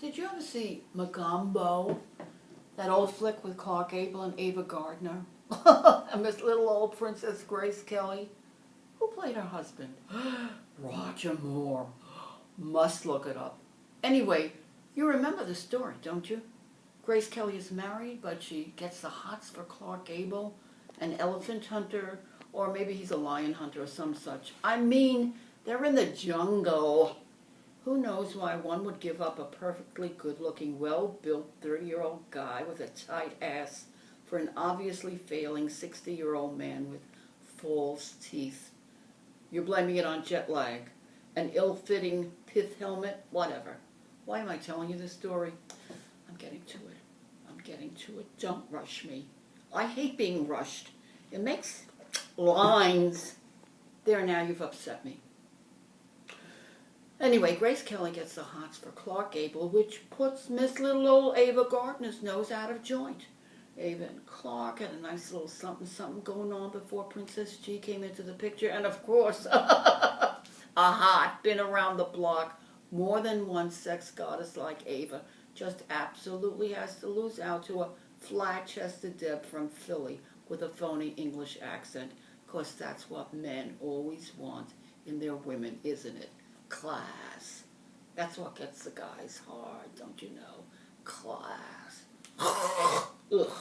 Did you ever see Mogambo? That old flick with Clark Gable and Ava Gardner? And Miss Little Old Princess Grace Kelly? Who played her husband? Roger Moore. Must look it up. Anyway, you remember the story, don't you? Grace Kelly is married, but she gets the hots for Clark Gable, an elephant hunter, or maybe he's a lion hunter or some such. I mean, they're in the jungle. Who knows why one would give up a perfectly good-looking, well-built 30-year-old guy with a tight ass for an obviously failing 60-year-old man with false teeth. You're blaming it on jet lag, an ill-fitting pith helmet, whatever. Why am I telling you this story? I'm getting to it. I'm getting to it. Don't rush me. I hate being rushed. It makes lines. There, now you've upset me. Anyway, Grace Kelly gets the hots for Clark Gable, which puts Miss Little Old Ava Gardner's nose out of joint. Ava and Clark had a nice little something going on before Princess G came into the picture. And of course, a hot, been around the block, more than one sex goddess like Ava just absolutely has to lose out to a flat-chested Deb from Philly with a phony English accent. 'Cause that's what men always want in their women, isn't it? Class. That's what gets the guys hard, don't you know? Class. Ugh.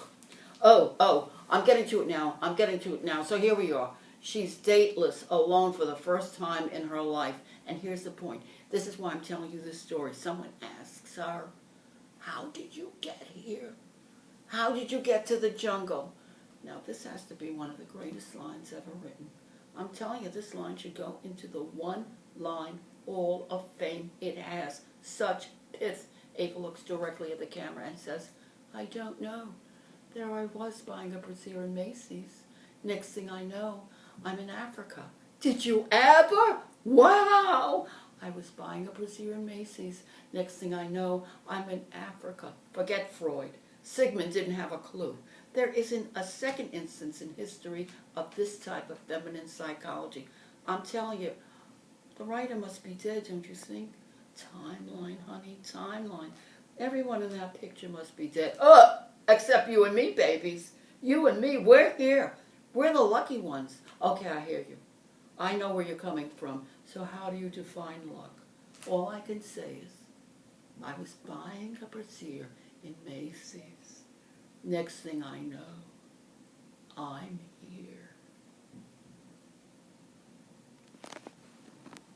Oh, I'm getting to it now. So here we are. She's dateless, alone for the first time in her life. And here's the point. This is why I'm telling you this story. Someone asks her, how did you get here? How did you get to the jungle? Now, this has to be one of the greatest lines ever written. I'm telling you, this line should go into the one-line Hall of Fame. It has such pith. Ava looks directly at the camera and says, I don't know. There I was buying a brassiere in Macy's. Next thing I know, I'm in Africa. Did you ever? Wow! I was buying a brassiere in Macy's. Next thing I know, I'm in Africa. Forget Freud. Sigmund didn't have a clue. There isn't a second instance in history of this type of feminine psychology. I'm telling you, the writer must be dead, don't you think? Timeline, honey, timeline. Everyone in that picture must be dead. Except you and me, babies. You and me, we're here. We're the lucky ones. Okay, I hear you. I know where you're coming from. So how do you define luck? All I can say is, I was buying a brassiere in Macy's. Next thing I know, I'm here.